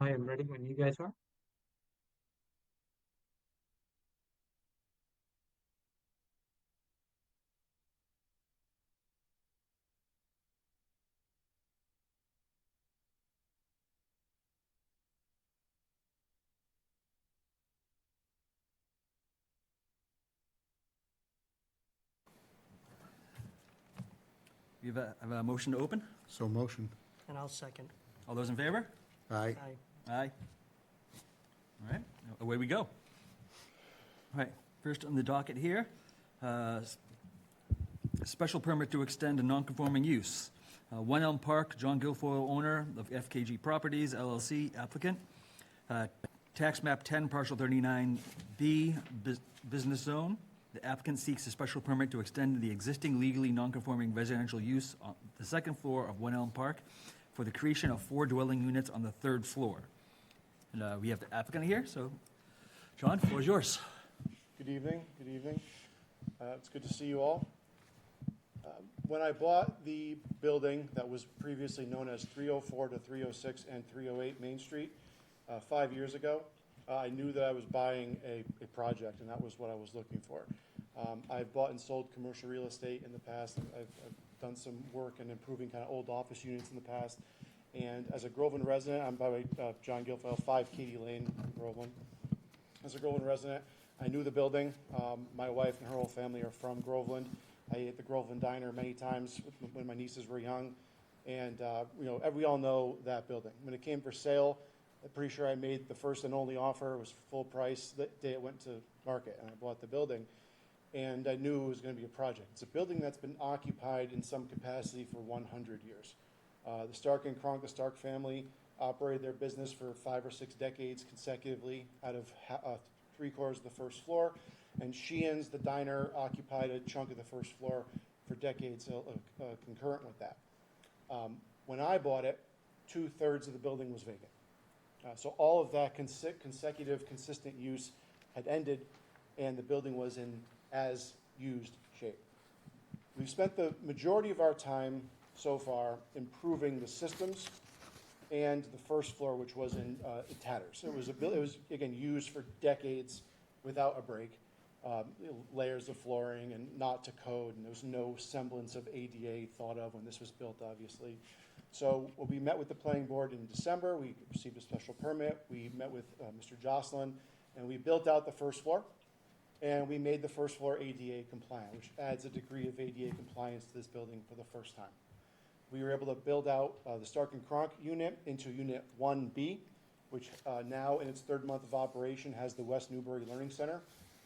I am ready when you guys are. We have a motion to open. So motion. And I'll second. All those in favor? Aye. Aye. Aye. All right, away we go. All right, first on the docket here, special permit to extend a non-conforming use. One Elm Park, John Guilfoyle, owner of FKG Properties LLC, applicant. Tax map 10, parcel 39B, business zone. The applicant seeks a special permit to extend the existing legally non-conforming residential use on the second floor of One Elm Park for the creation of 4 dwelling units on the third floor. And we have the applicant here, so John, the floor is yours. Good evening. Good evening. It's good to see you all. When I bought the building that was previously known as 304 to 306 and 308 Main Street 5 years ago, I knew that I was buying a project, and that was what I was looking for. I've bought and sold commercial real estate in the past. I've done some work in improving kind of old office units in the past. And as a Groveland resident, I'm by John Guilfoyle, 5 Katy Lane, Groveland. As a Groveland resident, I knew the building. My wife and her whole family are from Groveland. I ate at the Groveland Diner many times when my nieces were young. And, we all know that building. When it came for sale, I'm pretty sure I made the first and only offer. It was full price the day it went to market, and I bought the building. And I knew it was going to be a project. It's a building that's been occupied in some capacity for 100 years. The Stark and Kronk, the Stark family, operated their business for 5 or 6 decades consecutively out of 3/4 of the first floor. And Sheehan's, the diner, occupied a chunk of the first floor for decades concurrent with that. When I bought it, 2/3 of the building was vacant. So all of that consecutive, consistent use had ended, and the building was in as-used shape. We've spent the majority of our time so far improving the systems and the first floor, which was in tatters. It was again used for decades without a break. Layers of flooring and not to code, and there was no semblance of ADA thought of when this was built, obviously. So we met with the planning board in December. We received a special permit. We met with Mr. Jocelyn, and we built out the first floor. And we made the first floor ADA compliant, which adds a degree of ADA compliance to this building for the first time. We were able to build out the Stark and Kronk unit into Unit 1B, which now in its 3rd month of operation has the West Newbury Learning Center.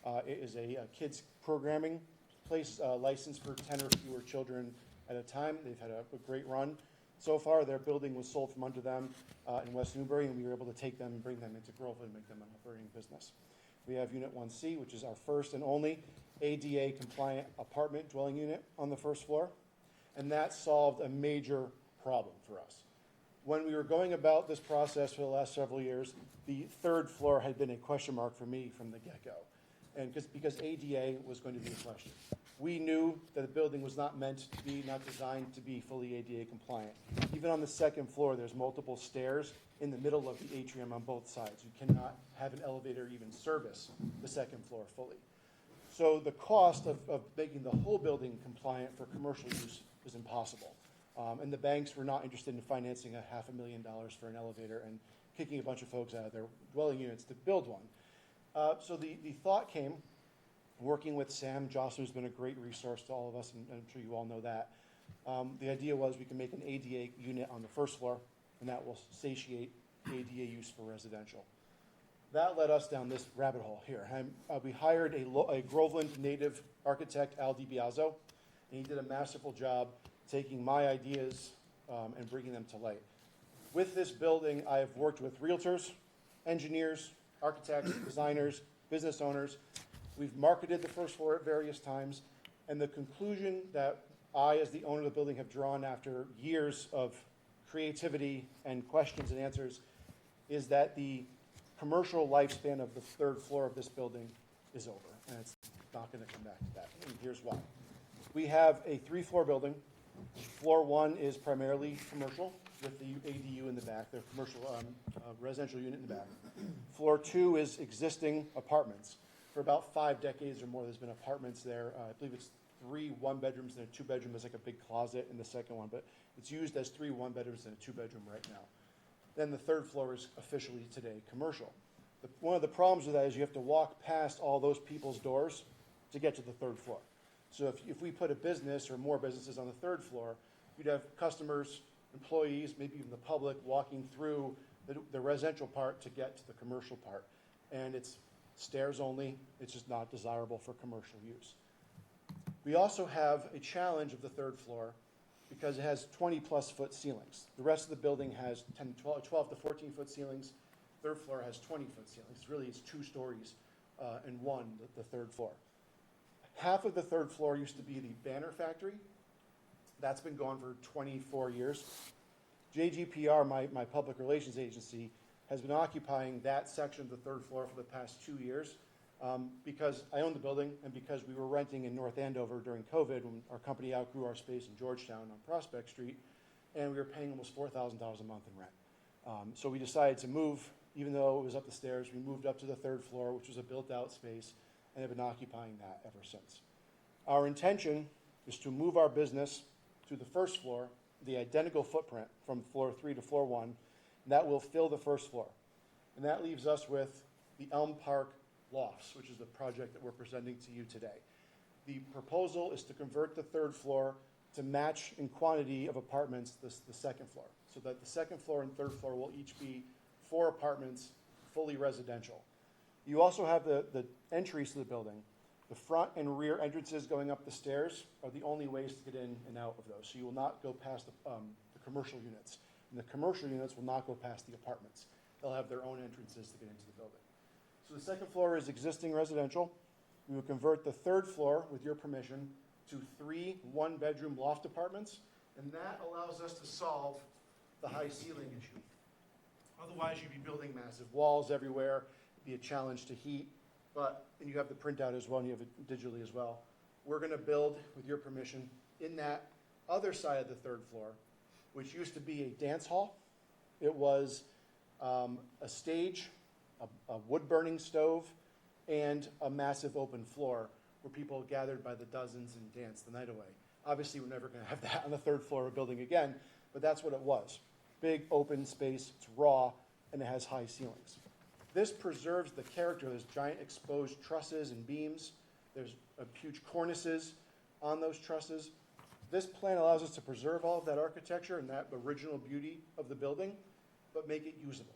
It is a kids programming place licensed for 10 or fewer children at a time. They've had a great run. So far, their building was sold from under them in West Newbury, and we were able to take them and bring them into Groveland and make them an operating business. We have Unit 1C, which is our first and only ADA compliant apartment dwelling unit on the first floor, and that solved a major problem for us. When we were going about this process for the last several years, the 3rd floor had been a question mark for me from the get-go, and because ADA was going to be a question. We knew that the building was not meant to be, not designed to be fully ADA compliant. Even on the 2nd floor, there's multiple stairs in the middle of the atrium on both sides. You cannot have an elevator even service the 2nd floor fully. So the cost of making the whole building compliant for commercial use was impossible. And the banks were not interested in financing $500,000 for an elevator and kicking a bunch of folks out of their dwelling units to build one. So the thought came, working with Sam Jocelyn, who's been a great resource to all of us, and I'm sure you all know that. The idea was we can make an ADA unit on the first floor, and that will satiate ADA use for residential. That led us down this rabbit hole here. We hired a Groveland native architect, Al DiBiaso, and he did a masterful job taking my ideas and bringing them to light. With this building, I have worked with realtors, engineers, architects, designers, business owners. We've marketed the first floor at various times, and the conclusion that I, as the owner of the building, have drawn after years of creativity and questions and answers is that the commercial lifespan of the 3rd floor of this building is over, and it's not going to come back to that, and here's why. We have a 3-floor building. Floor 1 is primarily commercial. with the ADU in the back, the commercial residential unit in the back. Floor 2 is existing apartments. For about 5 decades or more, there's been apartments there. I believe it's 3 one-bedrooms and a 2-bedroom. There's like a big closet in the second one, but it's used as 3 one-bedrooms and a 2-bedroom right now. Then the third floor is officially today commercial. One of the problems with that is you have to walk past all those people's doors to get to the third floor. So if we put a business or more businesses on the third floor, you'd have customers, employees, maybe even the public walking through the residential part to get to the commercial part. And it's stairs only. It's just not desirable for commercial use. We also have a challenge of the third floor because it has 20-plus foot ceilings. The rest of the building has 12 to 14-foot ceilings. Third floor has 20-foot ceilings. Really, it's 2 stories and one, the third floor. Half of the third floor used to be the banner factory. That's been gone for 24 years. JGPR, my public relations agency, has been occupying that section of the third floor for the past 2 years because I own the building and because we were renting in North Andover during COVID when our company outgrew our space in Georgetown on Prospect Street, and we were paying almost $4,000 a month in rent. So we decided to move, even though it was up the stairs, we moved up to the third floor, which was a built-out space, and have been occupying that ever since. Our intention is to move our business to the first floor, the identical footprint from floor 3 to floor 1, and that will fill the first floor. And that leaves us with the Elm Park Lofts, which is the project that we're presenting to you today. The proposal is to convert the third floor to match in quantity of apartments the second floor, so that the second floor and third floor will each be 4 apartments, fully residential. You also have the entries to the building. The front and rear entrances going up the stairs are the only ways to get in and out of those. So you will not go past the commercial units. And the commercial units will not go past the apartments. They'll have their own entrances to get into the building. So the second floor is existing residential. We will convert the third floor, with your permission, to 3 one-bedroom loft apartments. And that allows us to solve the high ceiling issue. Otherwise, you'd be building massive walls everywhere. It'd be a challenge to heat. And you have the printout as well, and you have it digitally as well. We're going to build, with your permission, in that other side of the third floor, which used to be a dance hall. It was a stage, a wood-burning stove, and a massive open floor where people gathered by the dozens and danced the night away. Obviously, we're never going to have that on the third floor of a building again, but that's what it was. Big open space, it's raw, and it has high ceilings. This preserves the character. There's giant exposed trusses and beams. There's huge cornices on those trusses. This plan allows us to preserve all of that architecture and that original beauty of the building, but make it usable.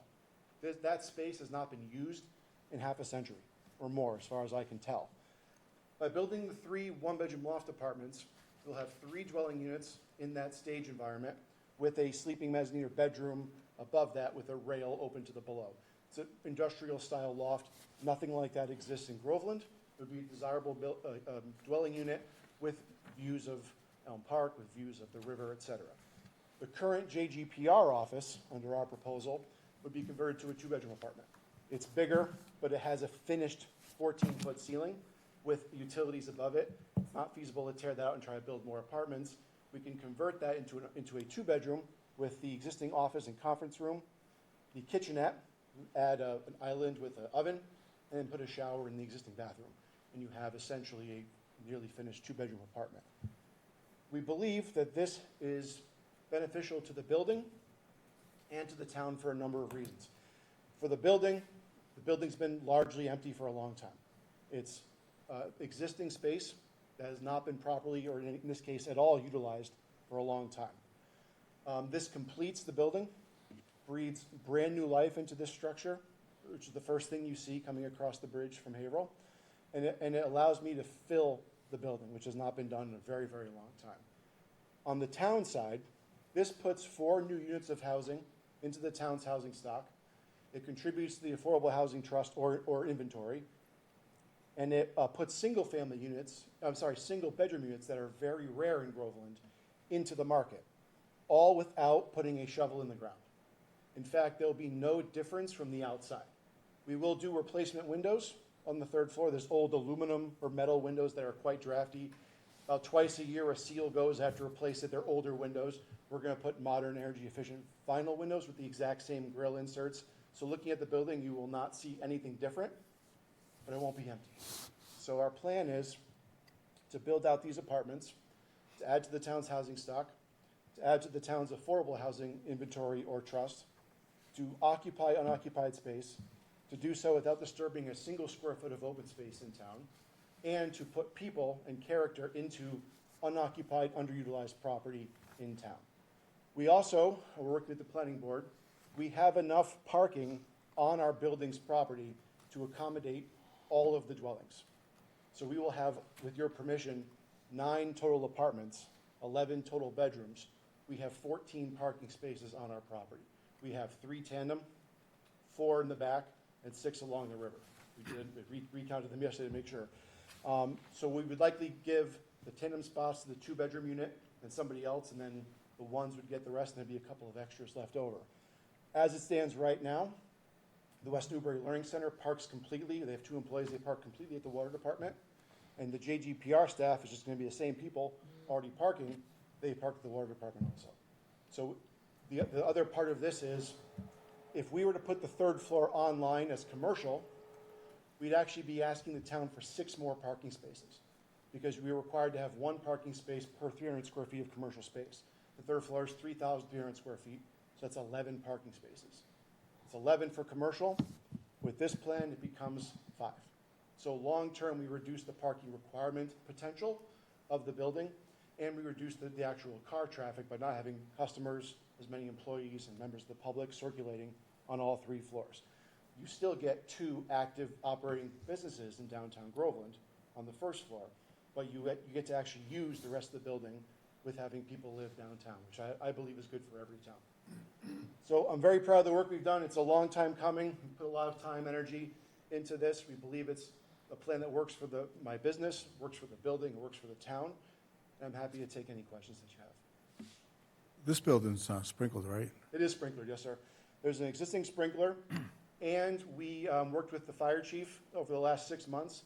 That space has not been used in half a century or more, as far as I can tell. By building the 3 one-bedroom loft apartments, we'll have 3 dwelling units in that stage environment with a sleeping mezzanine or bedroom above that with a rail open to the below. It's an industrial-style loft. Nothing like that exists in Groveland. It would be a desirable dwelling unit with views of Elm Park, with views of the river, etc. The current JGPR office, under our proposal, would be converted to a 2-bedroom apartment. It's bigger, but it has a finished 14-foot ceiling with utilities above it. It's not feasible to tear that out and try to build more apartments. We can convert that into a 2-bedroom with the existing office and conference room, the kitchenette, add an island with an oven, and then put a shower in the existing bathroom. And you have essentially a nearly finished 2-bedroom apartment. We believe that this is beneficial to the building and to the town for a number of reasons. For the building's been largely empty for a long time. It's existing space that has not been properly, or in this case at all, utilized for a long time. This completes the building, breathes brand new life into this structure, which is the first thing you see coming across the bridge from Haverhill. And it allows me to fill the building, which has not been done in a very, very long time. On the town side, this puts 4 new units of housing into the town's housing stock. It contributes to the Affordable Housing Trust or inventory. And it puts single bedroom units that are very rare in Groveland into the market, all without putting a shovel in the ground. In fact, there will be no difference from the outside. We will do replacement windows on the third floor. There's old aluminum or metal windows that are quite drafty. About twice a year, a seal goes, have to replace it, they're older windows. We're gonna put modern, energy-efficient vinyl windows with the exact same grill inserts. So looking at the building, you will not see anything different, but it won't be empty. So our plan is to build out these apartments, to add to the town's housing stock, to add to the town's affordable housing inventory or trust, to occupy unoccupied space, to do so without disturbing a single square foot of open space in town, and to put people and character into unoccupied, underutilized property in town. We also are working with the planning board. We have enough parking on our building's property to accommodate all of the dwellings. So we will have, with your permission, 9 total apartments, 11 total bedrooms. We have 14 parking spaces on our property. We have 3 tandem, 4 in the back, and 6 along the river. We recounted them yesterday to make sure. So we would likely give the tandem spots to the 2-bedroom unit and somebody else, and then the ones would get the rest, and there'd be a couple of extras left over. As it stands right now, the West Newbury Learning Center parks completely. They have 2 employees. They park completely at the water department. And the JGPR staff is just going to be the same people already parking. They park at the water department also. So the other part of this is, if we were to put the 3rd floor online as commercial, we'd actually be asking the town for 6 more parking spaces, because we are required to have 1 parking space per 300 square feet of commercial space. The 3rd floor is 3,300 square feet, so that's 11 parking spaces. It's 11 for commercial. With this plan, it becomes 5. So long-term, we reduce the parking requirement potential of the building, and we reduce the actual car traffic by not having customers, as many employees and members of the public circulating on all 3 floors. You still get 2 active operating businesses in downtown Groveland on the 1st floor, but you get to actually use the rest of the building with having people live downtown, which I believe is good for every town. So I'm very proud of the work we've done. It's a long time coming. We put a lot of time, energy into this. We believe it's a plan that works for my business, works for the building, works for the town. And I'm happy to take any questions that you have. This building's sprinkled, right? It is sprinklered, yes, sir. There's an existing sprinkler, and we worked with the fire chief over the last 6 months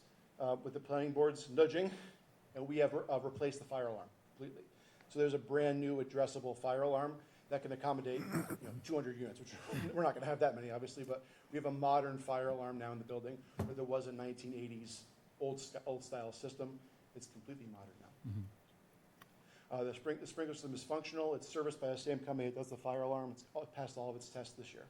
with the planning board's nudging, and we have replaced the fire alarm completely. So there's a brand-new addressable fire alarm that can accommodate 200 units, which we're not going to have that many, obviously, but we have a modern fire alarm now in the building, where there was a 1980s old-style system. It's completely modern now. The sprinkler system is functional. It's serviced by the same company that does the fire alarm. It's passed all of its tests this year.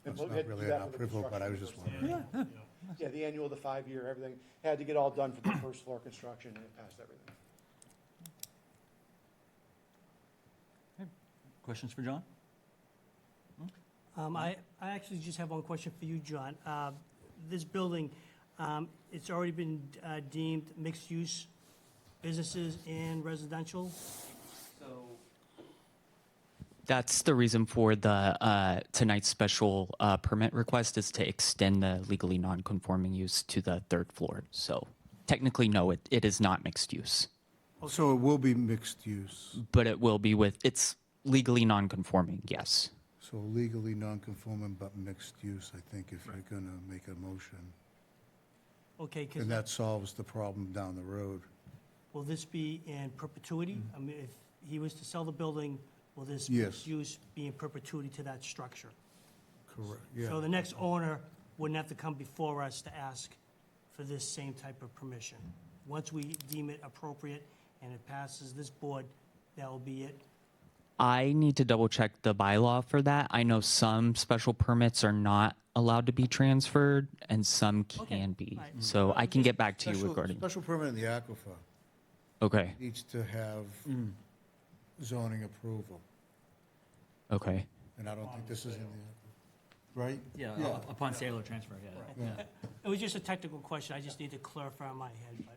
That's we not had to really do that an for the approval, but I was construction just first. wondering. Yeah, the annual, the 5-year, everything. Had to get all done for the 1st floor construction, and it passed everything. Questions for John? I actually just have one question for you, John. This building, it's already been deemed mixed-use businesses and residential? That's the reason for the tonight's special permit request, is to extend the legally non-conforming use to the 3rd floor. So technically, no, it is not mixed use, So it will be mixed use. but it will be it's legally non-conforming, yes. So legally non-conforming but mixed use, I think, if you're going to make a motion. Okay, because And that solves the problem down the road. will this be in perpetuity? I mean, if he was to sell the building, will this Yes. mixed use be in perpetuity to that structure? Correct, So yeah. the next owner wouldn't have to come before us to ask for this same type of permission. Once we deem it appropriate and it passes this board, that will be it. I need to double check the bylaw for that. I know some special permits are not allowed to be transferred and some can be. Right. So I can get back to you Special- regarding. Special permit in the aquifer Okay, needs to have zoning approval, okay. and I don't think this is in the aquifer. Right? Yeah, Yeah. upon sale or transfer, yeah. Yeah. It was just a technical question. I just need to clarify in my head, but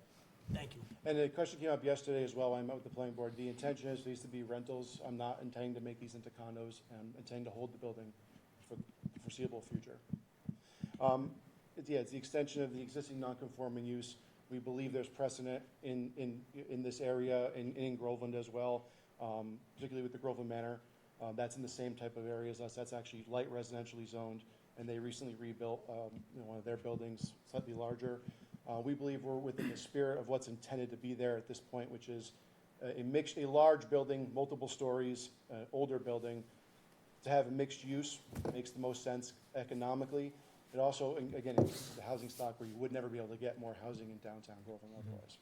thank you. And the question came up yesterday as well, when I met with the planning board. The intention is for these to be rentals. I'm not intending to make these into condos. I'm intending to hold the building for the foreseeable future. It's the extension of the existing non-conforming use. We believe there's precedent in this area, in Groveland as well, particularly with the Groveland Manor. That's in the same type of area as us. That's actually light residentially zoned, and they recently rebuilt one of their buildings, slightly larger. We believe we're within the spirit of what's intended to be there at this point, which is a large building, multiple stories, older building. To have a mixed use makes the most sense economically. It also, again, increases the housing stock where you would never be able to get more housing in downtown Groveland otherwise.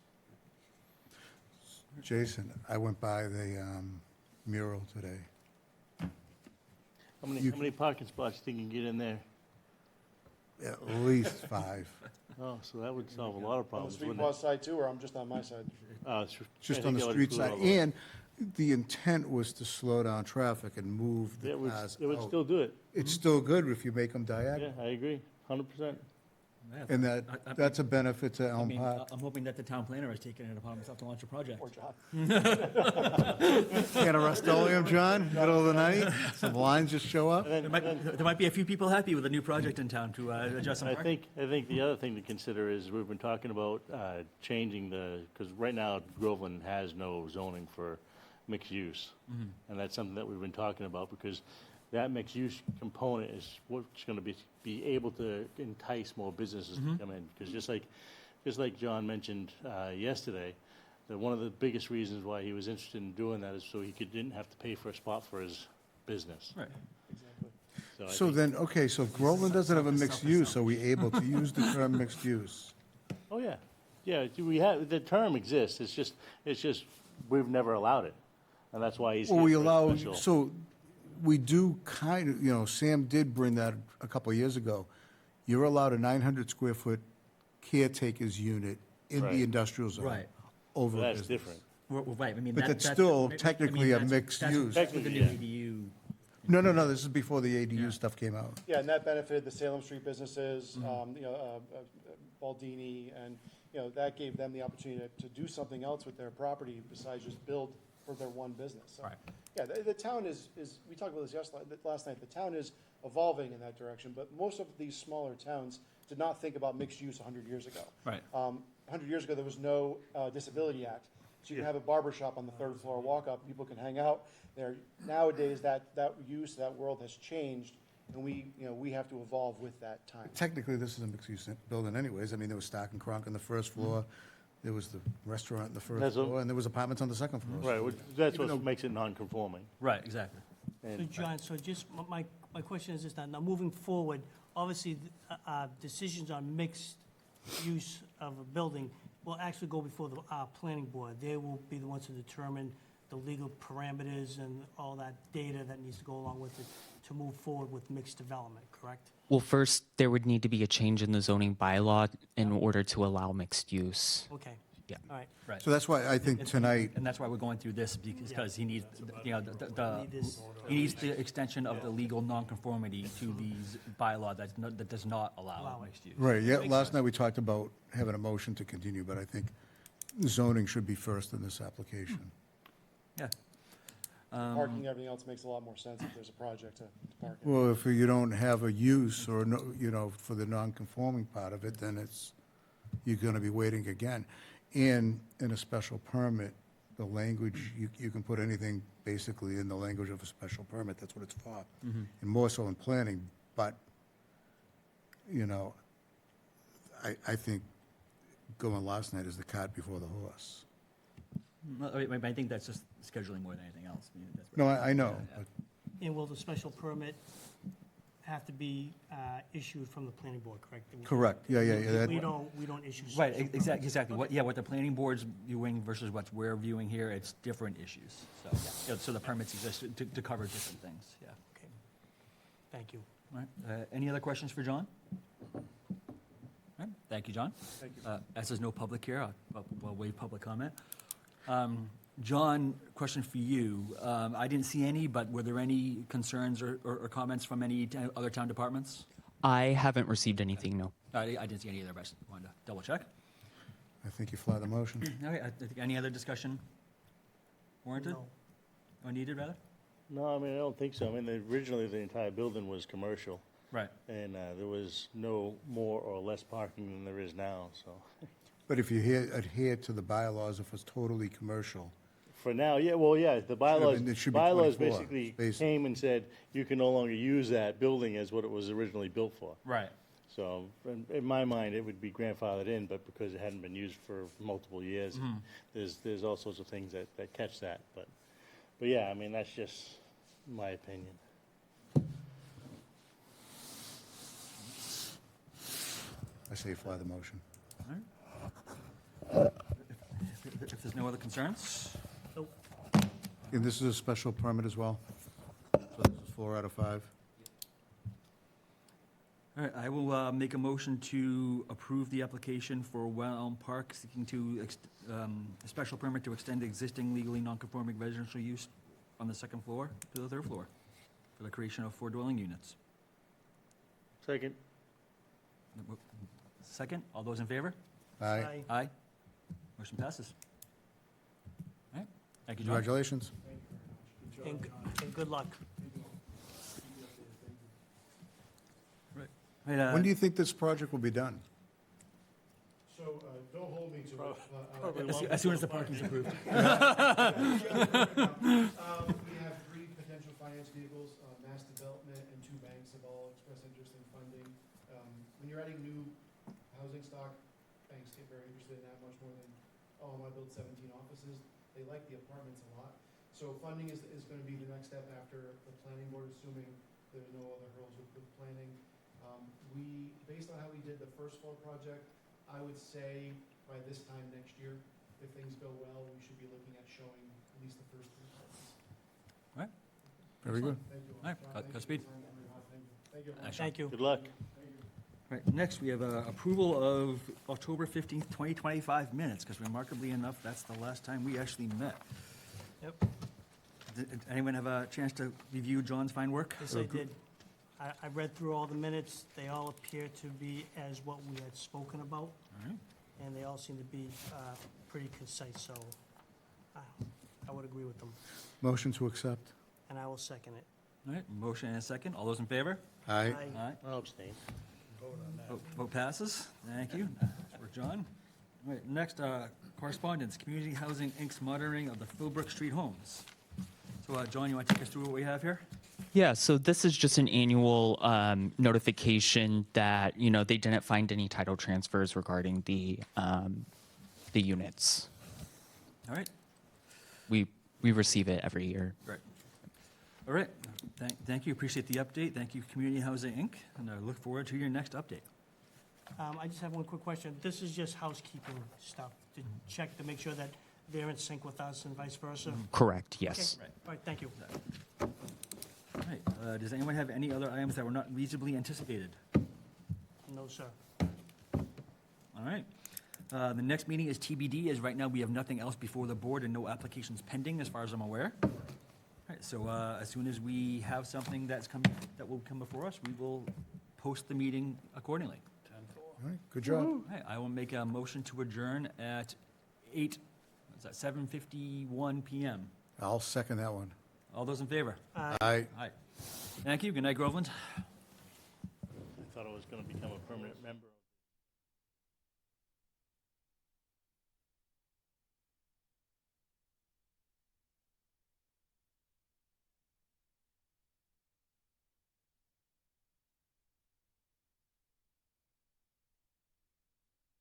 Jason, I went by the mural today. How many parking spots do you think you can get in there? At least 5. Oh, so that would solve a lot of On the problems, street wouldn't it? side too, or I'm just on my side? Just I on think the that would street include side. all the- And the intent was to slow down traffic and move the It would, cars it would out. still do it. It's still good if you make them Yeah, diagonal. I agree, 100%. And that's a benefit to I Elm mean, Park. I'm hoping that the town planner has taken it upon himself to launch a project. Or John? Can a Rust-Oleum, John, middle of the night? Some lines just show up? And then, There might be a few people happy with a new project in town to adjust some I parking. think the other thing to consider is we've been talking about changing because right now Groveland has no zoning for mixed use. And that's something that we've been talking about because that mixed use component is what's going to be able to entice more businesses to come in. Because just like John mentioned yesterday, that one of the biggest reasons why he was interested in doing that is so he didn't have to pay for a spot for his business. Right. I So think- then, okay, so if Groveland doesn't have a mixed use, are we able to use the term mixed use? Oh, yeah. Yeah, we have, the term exists, it's just, we've never allowed it. And that's why he's here Well, we for a allow, special. so we do kind of, Sam did bring that a couple of years ago. You're allowed a 900 square foot caretaker's unit in Right. the industrial zone. Right. Over a That's business. different. Right, I mean. But that- that's still I mean, technically a that's- mixed that's- use. That's with the new Technically, ADU. No, this is before the ADU stuff came out. Yeah, and that benefited the Salem Street businesses, Baldini, and, that gave them the opportunity to do something else with their property besides just build for their one business. So, Right. Yeah, the town is, we talked about this last night, the town is evolving in that direction, but most of these smaller towns did not think about mixed use 100 years ago. Right. 100 years ago, there was no Disability Act. So you can have a barber shop on the third floor, walk up, people can hang out there. Nowadays, that use, that world has changed, and we have to evolve with that time. Technically, this is a mixed use building anyways. I mean, there was Stark and Cronk on the first floor. There was the restaurant on the first That's a- floor, and there was apartments on the second floor. Right, that's what makes it non-conforming. Right, exactly. So And John, so just, my question is this, now moving forward, obviously, decisions on mixed use of a building will actually go before the planning board. They will be the ones to determine the legal parameters and all that data that needs to go along with it to move forward with mixed development, correct? Well, first, there would need to be a change in the zoning bylaw in order to allow mixed use. Okay. Yeah. All right. Right. So that's why I think tonight, And that's why we're going through this, because he needs, Need this- he needs the extension of the legal nonconformity to the bylaw that does not allow Allow it. mixed use. right, yeah, last night we talked about having a motion to continue, but I think zoning should be first in this application. Yeah. Parking and everything else makes a lot more sense if there's a project to park in. Well, if you don't have a use or, for the non-conforming part of it, then you're gonna be waiting again. And in a special permit, the language, you can put anything basically in the language of a special permit, that's what it's for. And more so in planning, but, I think going last night is the cart before the horse. I think that's just scheduling more than anything else. I mean, that's what- No, I know, but And will the special permit have to be issued from the planning board, correct? correct, yeah, that- We don't issue. Right, special permits. exactly. What the planning board's viewing versus what we're viewing here, it's different issues. So the permits exist to cover different things, yeah. Okay. Thank you. All right, any other questions for John? All right, thank you, John. Thank you. As there's no public here, I'll waive public comment. John, question for you. I didn't see any, but were there any concerns or comments from any other town departments? I haven't received anything, no. I didn't see any either, but I just wanted to double check. I think you fly the motion. All right, I think any other discussion warranted No. or needed, rather? No, I mean, I don't think so. I mean, originally, the entire building was commercial, Right. and there was no more or less parking than there is now, so. But if you adhere to the bylaws, if it's totally commercial, For now, the bylaws, been- it should be bylaws 24 basically spaces. came and said, you can no longer use that building as what it was originally built for. Right. So in my mind, it would be grandfathered in, but because it hadn't been used for multiple years, there's all sorts of things that catch that. But yeah, I mean, that's just my opinion. I say fly the motion. If there's no other concerns? Nope. And this is a special permit as well? So this is 4 out of 5? All right, I will make a motion to approve the application for Well Elm Park seeking to, a special permit to extend existing legally non-conforming residential use on the second floor to the third floor for the creation of 4 dwelling units. Second. Second, all those in favor? Aye. Aye. Motion passes. All right, thank you, John. Congratulations. And good luck. Right, When do you think this project will be done? So, don't hold me to it. as soon as the parking's approved. We have 3 potential finance vehicles, Mass Development and 2 banks have all expressed interest in funding. When you're adding new housing stock, banks get very interested in that much more than, oh, I want to build 17 offices. They like the apartments a lot. So funding is going to be the next step after the planning board, assuming there's no other hurdles with planning. Based on how we did the first floor project, I would say by this time next year, if things go well, we should be looking at showing at least the first 3 apartments. Very good. Thank you. All right, Thank you Godspeed. for your time, everyone. Thank you. Thank you. Good luck. Right, next, we have approval of October 15th, 2025 minutes, because remarkably enough, that's the last time we actually met. Yep, Did anyone have a chance to review John's fine work? yes, I did. I read through all the minutes. They all appear to be as what we had spoken about, All right. and they all seem to be pretty concise, so I would agree with them, Motion to accept? and I will second it. All right, motion and a second. All those in favor? Aye. Aye. I'll abstain. Vote passes. Thank you. For John. All right, next, correspondence, Community Housing Inc.'s monitoring of the Philbrook Street homes. So, John, you want to take us through what we have here? Yeah, so this is just an annual notification that, you know, they didn't find any title transfers regarding the units. All right, We receive it every year. great. All right, thank you, appreciate the update. Thank you, Community Housing Inc., and I look forward to your next update. I just have one quick question. This is just housekeeping stuff, to check to make sure that they're in sync with us and vice versa? Correct, yes. Okay. All right, thank you. All right, does anyone have any other items that were not reasonably anticipated? No, sir. All right. The next meeting is TBD, as right now we have nothing else before the board and no applications pending, as far as I'm aware. All right, so as soon as we have something that will come before us, we will post the meeting accordingly. All right, good job. All right, I will make a motion to adjourn at 7:51 PM. I'll second that one. All those in favor? Aye. Aye. Thank you. Good night, Groveland. I thought I was going to become a permanent member.